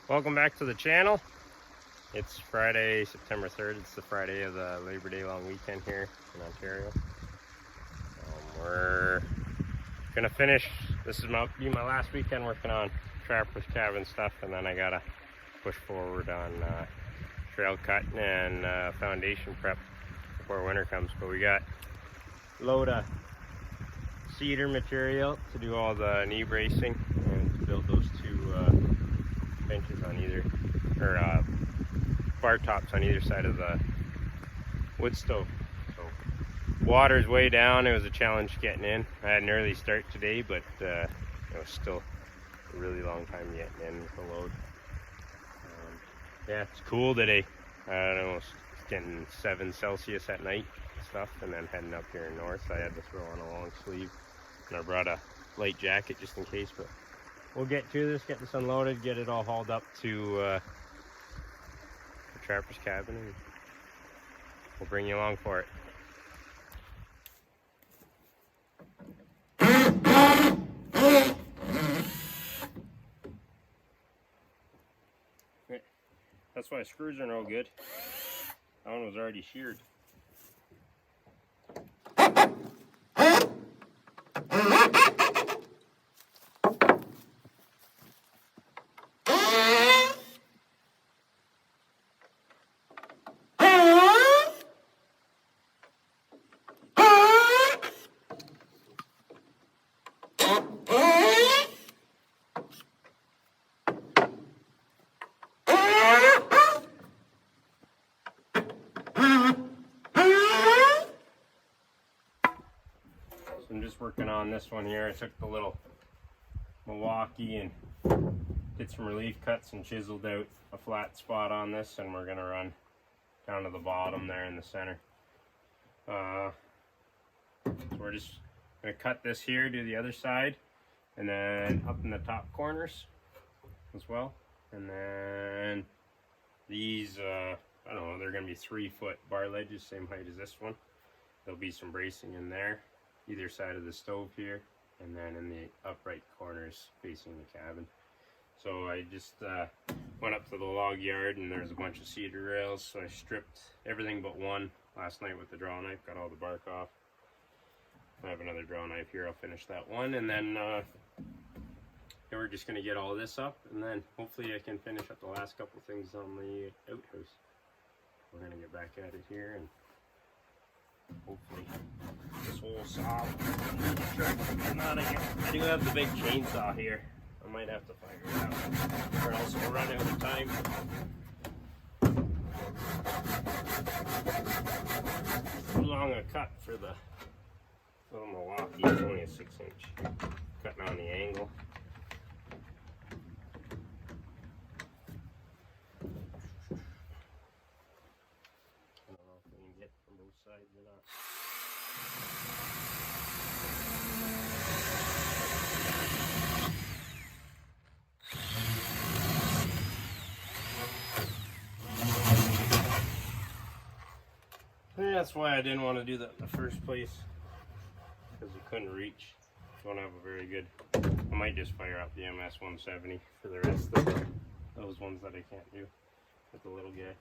Welcome back to the channel. It's Friday, September 3rd. It's the Friday of the Labor Day long weekend here in Ontario. We're gonna finish. This is be my last weekend working on Trapper's Cabin stuff, and then I gotta push forward on trail cutting and foundation prep before winter comes. But we got a load of cedar material to do all the knee bracing and to build those two benches on either, or bar tops on either side of the wood stove. So water's way down. It was a challenge getting in. I had an early start today, but it was still a really long time getting in with the load. Yeah, it's cool today. I don't know, it's getting 7 Celsius at night and stuff, and then heading up here north. I had to throw on a long sleeve, and I brought a light jacket just in case, but we'll get to this, get this unloaded, get it all hauled up to the Trapper's Cabin, and we'll bring you along for it. That's why screws are no good. That one was already sheared. I'm just working on this one here. I took the little Milwaukee and did some relief cuts and chiseled out a flat spot on this, and we're gonna run down to the bottom there in the center. So we're just gonna cut this here, do the other side, and then up in the top corners as well. And then these, I don't know, they're gonna be 3-foot bar ledges, same height as this one. There'll be some bracing in there, either side of the stove here, and then in the upright corners facing the cabin. So I just went up to the log yard, and there's a bunch of cedar rails, so I stripped everything but one last night with the draw knife, got all the bark off. I have another draw knife here, I'll finish that one, and then we're just gonna get all this up, and then hopefully I can finish up the last couple things on the outhouse. We're gonna get back at it here, and hopefully this whole saw I do have the big chainsaw here. I might have to fire it out, or else we'll run out of time. Too long a cut for the little Milwaukee. It's only a 6-inch. Cutting on the angle. I don't know if we can get from both sides or not. That's why I didn't want to do that in the first place, because we couldn't reach. Don't have a very good. I might just fire out the MS 170 for the rest of those ones that I can't do with the little guy.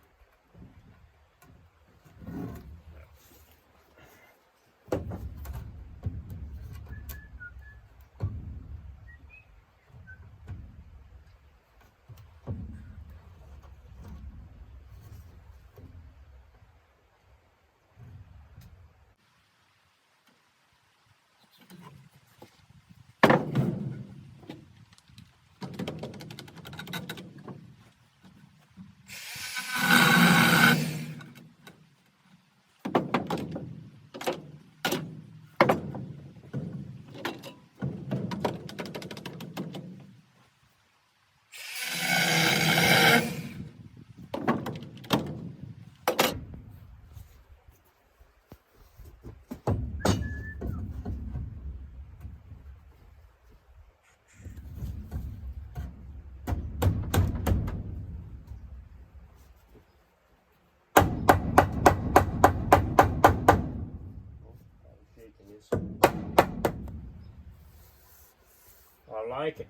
I like it.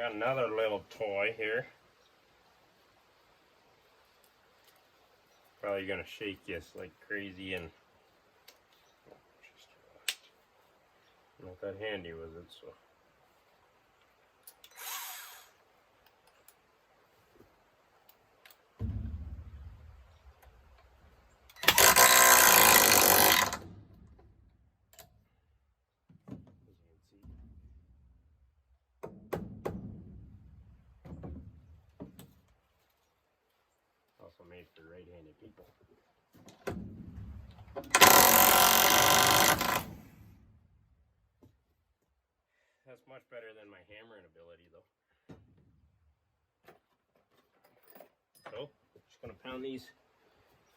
got another little toy here. Probably gonna shake you like crazy and not that handy was it, so. Also made for right-handed people. That's much better than my hammering ability, though. So, just gonna pound these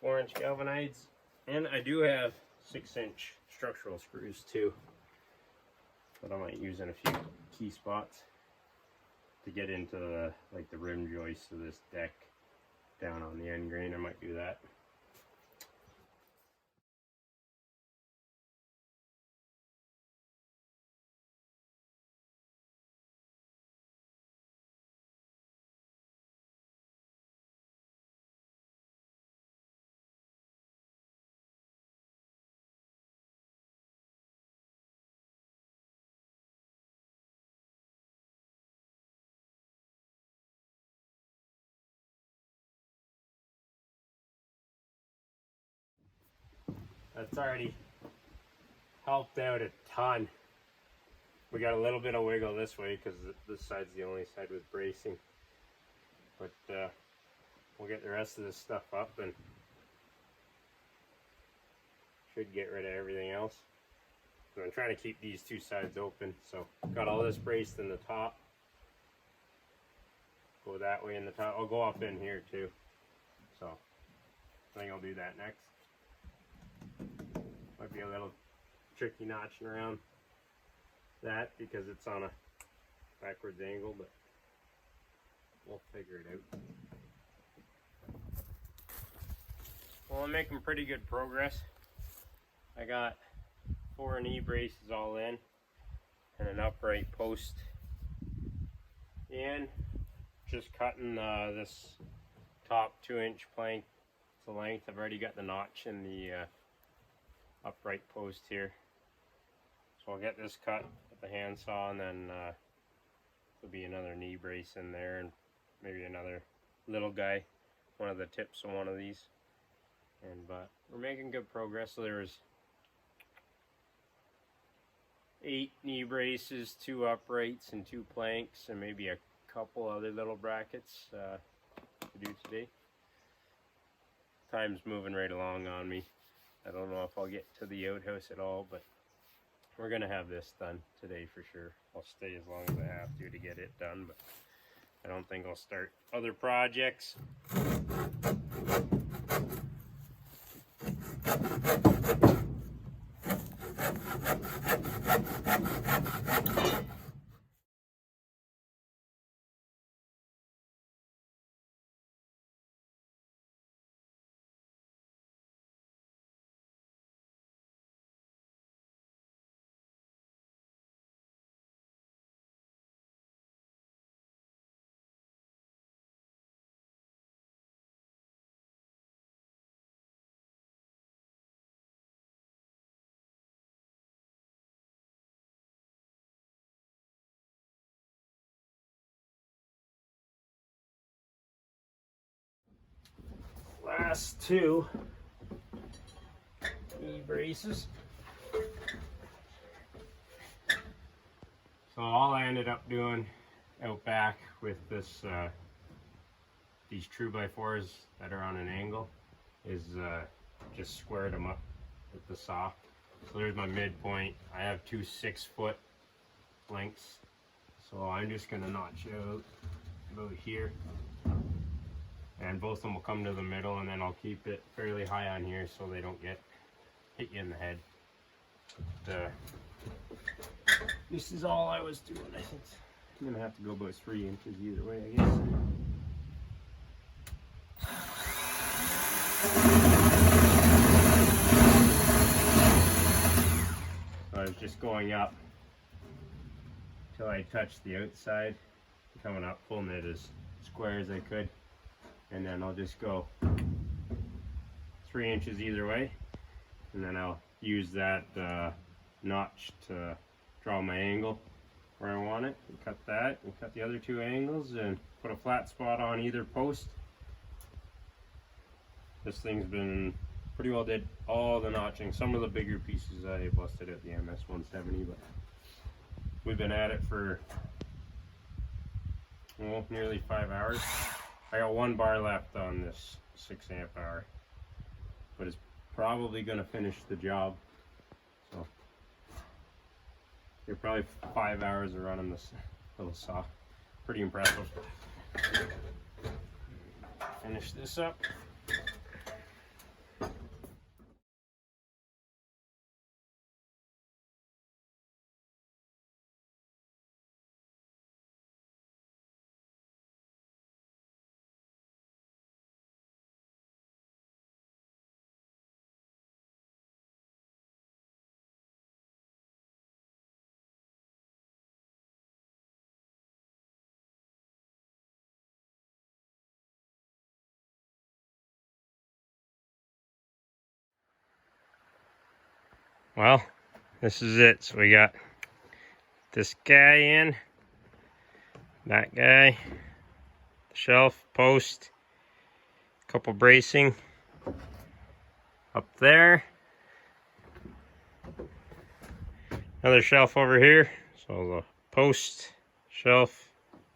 4-inch galvanides, and I do have 6-inch structural screws too, but I might use in a few key spots to get into the the rim joist of this deck down on the end grain. I might do that. That's already helped out a ton. We got a little bit of wiggle this way because this side's the only side with bracing. But we'll get the rest of this stuff up and should get rid of everything else. So I'm trying to keep these two sides open. So got all this braced in the top. Go that way in the top. I'll go up in here too. So I think I'll do that next. Might be a little tricky notching around that because it's on a backwards angle, but we'll figure it out. Well, I'm making pretty good progress. I got 4 knee braces all in and an upright post in. Just cutting this top 2-inch plank to length. I've already got the notch in the upright post here. So I'll get this cut with the handsaw, and then there'll be another knee brace in there and maybe another little guy, one of the tips on one of these. And but we're making good progress. So there was 8 knee braces, 2 uprights, and 2 planks, and maybe a couple other little brackets to do today. Time's moving right along on me. I don't know if I'll get to the outhouse at all, but we're gonna have this done today for sure. I'll stay as long as I have to get it done, but I don't think I'll start other projects. Last 2 knee braces. So all I ended up doing out back with this these 2x4s that are on an angle is just squared them up with the saw. So there's my midpoint. I have 2 6-foot lengths, so I'm just gonna notch out about here, and both of them will come to the middle, and then I'll keep it fairly high on here so they don't hit you in the head. This is all I was doing. I think I'm gonna have to go about 3 inches either way, I guess. So I was just going up till I touched the outside coming up, pulling it as square as I could, and then I'll just go 3 inches either way, and then I'll use that notch to draw my angle where I want it, and cut that, and cut the other 2 angles, and put a flat spot on either post. This thing's been pretty well, did all the notching. Some of the bigger pieces I busted at the MS-170, but we've been at it for nearly 5 hours. I got 1 bar left on this 6 amp hour, but it's probably going to finish the job. So you're probably 5 hours of running this little saw. Pretty impressive. Finish this up. Well, this is it. So we got this guy in, that guy, the shelf, post, a couple bracing up there, another shelf over here. So the post, shelf,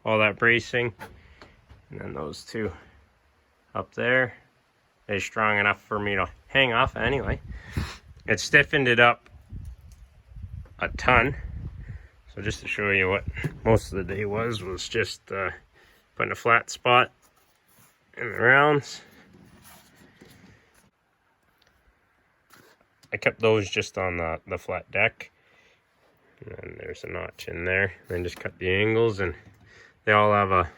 all that bracing, and then those 2 up there. They're strong enough for me to hang off anyway. It stiffened it up a ton. So just to show you what most of the day was just putting a flat spot in the rounds. I kept those just on the flat deck. And then there's a notch in there. Then just cut the angles, and they all have a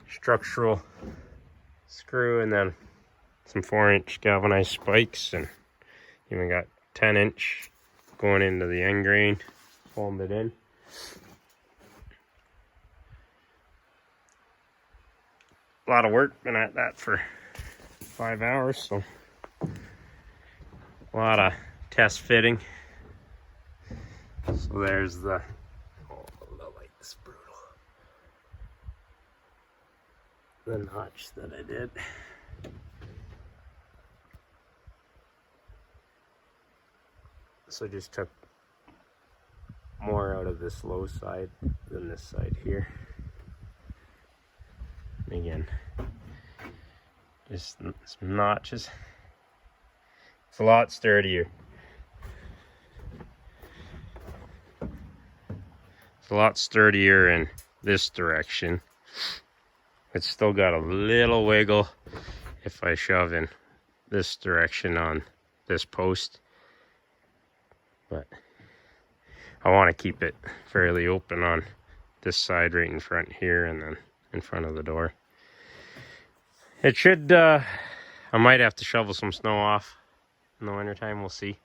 structural screw and then some 4-inch galvanized spikes, and even got 10-inch going into the end grain, folding it in. A lot of work, been at that for 5 hours, so a lot of test fitting. So there's the, oh, the light's brutal, the notch that I did. So just took more out of this low side than this side here. And again, just some notches. It's a lot sturdier. It's a lot sturdier in this direction. It's still got a little wiggle if I shove in this direction on this post. But I want to keep it fairly open on this side right in front here, and then in front of the door. It should, I might have to shovel some snow off in the wintertime, we'll see.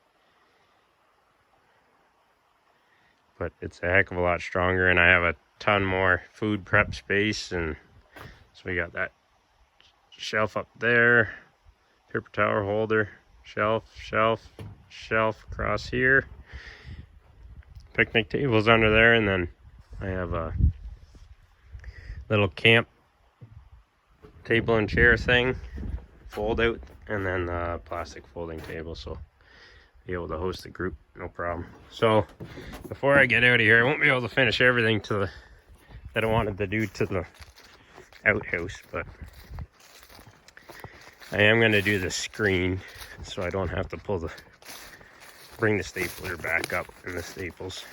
But it's a heck of a lot stronger, and I have a ton more food prep space, and so we got that shelf up there, paper towel holder, shelf across here, picnic tables under there, and then I have a little camp table and chair thing, fold out, and then a plastic folding table, so be able to host a group, no problem. So before I get out of here, I won't be able to finish everything that I wanted to do to the outhouse, but I am going to do the screen so I don't have to bring the stapler back up in the staples.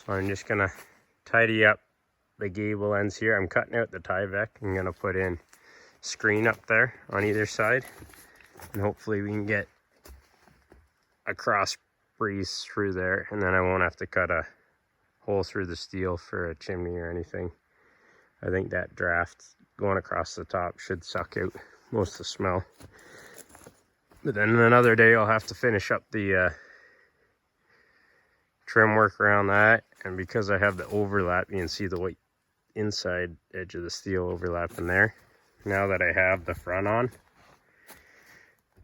So I'm just going to tidy up the gable ends here. I'm cutting out the Tyvek. I'm going to put in screen up there on either side, and hopefully we can get a cross breeze through there, and then I won't have to cut a hole through the steel for a chimney or anything. I think that draft going across the top should suck out most of the smell. But then another day I'll have to finish up the trim work around that, and because I have the overlap, you can see the white inside edge of the steel overlapping there. Now that I have the front on,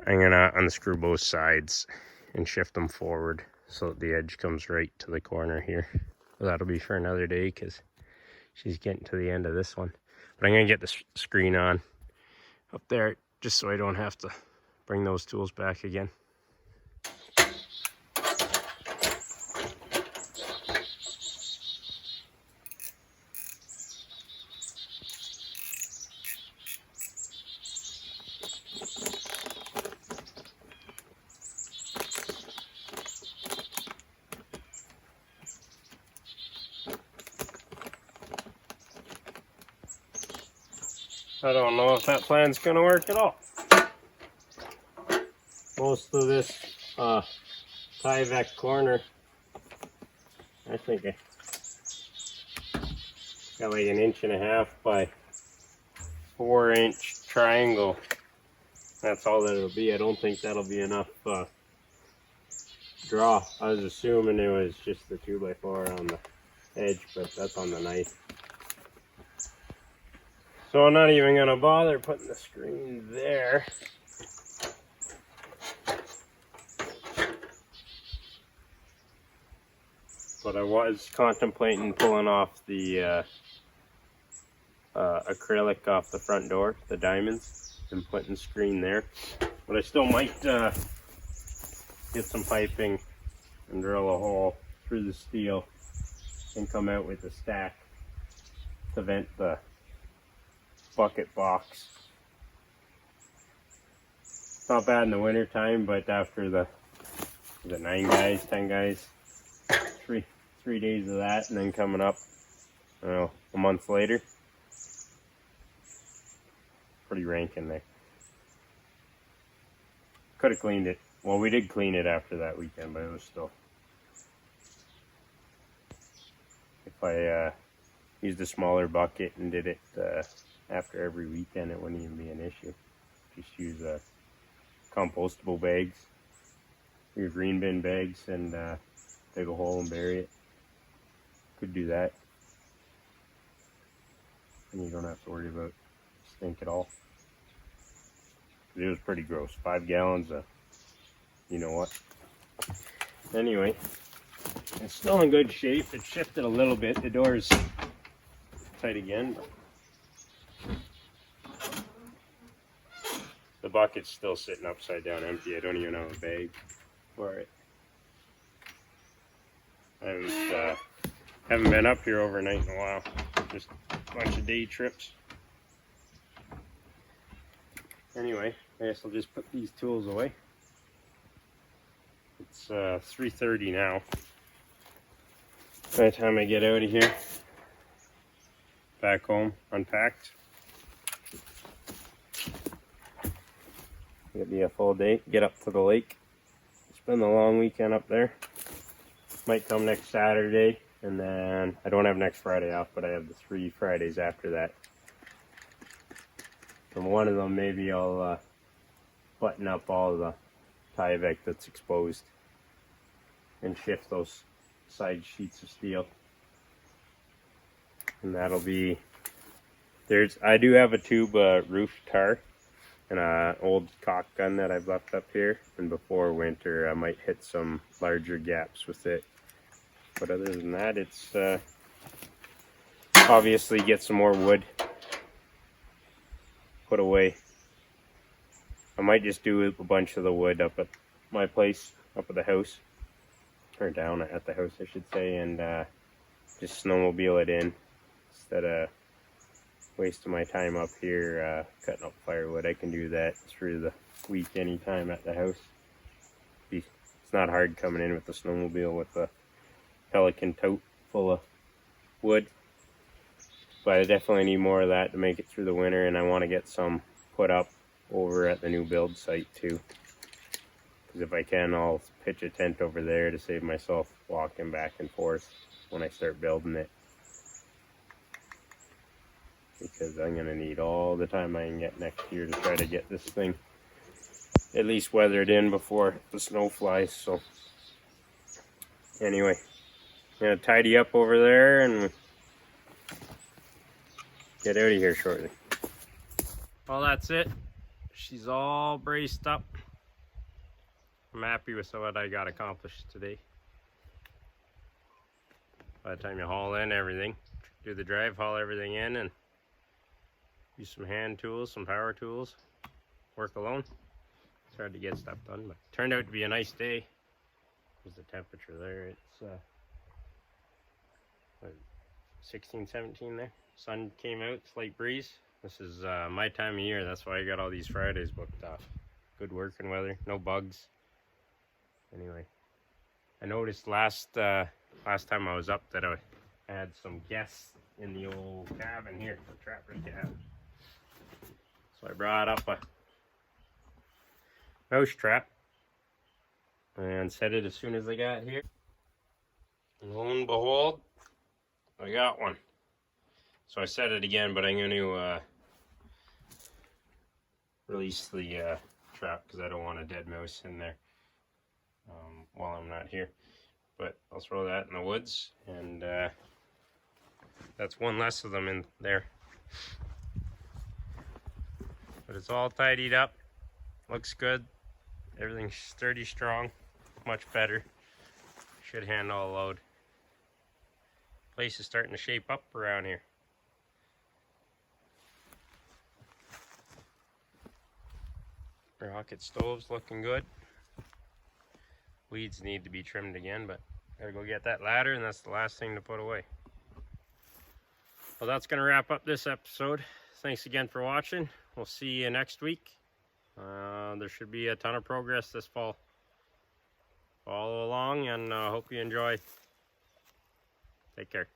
I'm gonna unscrew both sides and shift them forward so that the edge comes right to the corner here. That'll be for another day because she's getting to the end of this one. But I'm gonna get the screen on up there just so I don't have to bring those tools back again. I don't know if that plan's gonna work at all. Most of this Tyvek corner, I think I got like an 1.5 by 4-inch triangle. That's all that it'll be. I don't think that'll be enough draw. I was assuming it was just the 2x4 on the edge, but that's on the knife. So I'm not even gonna bother putting the screen there. But I was contemplating pulling off the acrylic off the front door, the diamonds, and putting the screen there. But I still might get some piping and drill a hole through the steel and come out with a stack to vent the bucket box. It's not bad in the winter time, but after the 9 guys, 10 guys, three days of that, and then coming up, I don't know, a month later, pretty rank in there. Could have cleaned it. Well, we did clean it after that weekend, but it was still. If I used a smaller bucket and did it after every weekend, it wouldn't even be an issue. Just use compostable bags, your green bin bags, and dig a hole and bury it. Could do that. And you don't have to worry about stink at all. It was pretty gross. 5 gallons of, you know what. Anyway, it's still in good shape. It shifted a little bit. The door's tight again, but the bucket's still sitting upside down empty. I don't even have a bag for it. I haven't been up here overnight in a while. Just a bunch of day trips. Anyway, I guess I'll just put these tools away. It's 3:30 now. By the time I get out of here, back home, unpacked. It'll be a full day. Get up to the lake. Spend the long weekend up there. Might come next Saturday, and then I don't have next Friday off, but I have the 3 Fridays after that. From one of them, maybe I'll button up all the Tyvek that's exposed and shift those side sheets of steel. And that'll be, I do have a tube roof tar and an old caulk gun that I've left up here. And before winter, I might hit some larger gaps with it. But other than that, it's obviously get some more wood put away. I might just do a bunch of the wood up at my place, up at the house, or down at the house I should say, and just snowmobile it in instead of wasting my time up here cutting up firewood. I can do that through the week anytime at the house. It's not hard coming in with the snowmobile with the Pelican tote full of wood. But I definitely need more of that to make it through the winter, and I want to get some put up over at the new build site too. Because if I can, I'll pitch a tent over there to save myself walking back and forth when I start building it. Because I'm going to need all the time I can get next year to try to get this thing at least weathered in before the snow flies. So anyway, gonna tidy up over there and get out of here shortly. Well, that's it. She's all braced up. I'm happy with what I got accomplished today. By the time you haul in everything, do the drive, haul everything in, and use some hand tools, some power tools, work alone. It's hard to get stuff done, but it turned out to be a nice day. There's the temperature there. It's what, 16, 17 there. Sun came out, slight breeze. This is my time of year. That's why I got all these Fridays booked off. Good working weather, no bugs. Anyway, I noticed last time I was up that I had some guests in the old cabin here, the trapper cabin. So I brought up a mouse trap and set it as soon as I got here. And lo and behold, I got one. So I set it again, but I'm going to release the trap because I don't want a dead mouse in there while I'm not here. But I'll throw that in the woods, and that's one less of them in there. But it's all tidied up, looks good. Everything's sturdy, strong, much better. Should handle a load. Place is starting to shape up around here. Rocket stove's looking good. Weeds need to be trimmed again, but gotta go get that ladder, and that's the last thing to put away. Well, that's gonna wrap up this episode. Thanks again for watching. We'll see you next week. There should be a ton of progress this fall. Follow along, and hope you enjoy. Take care.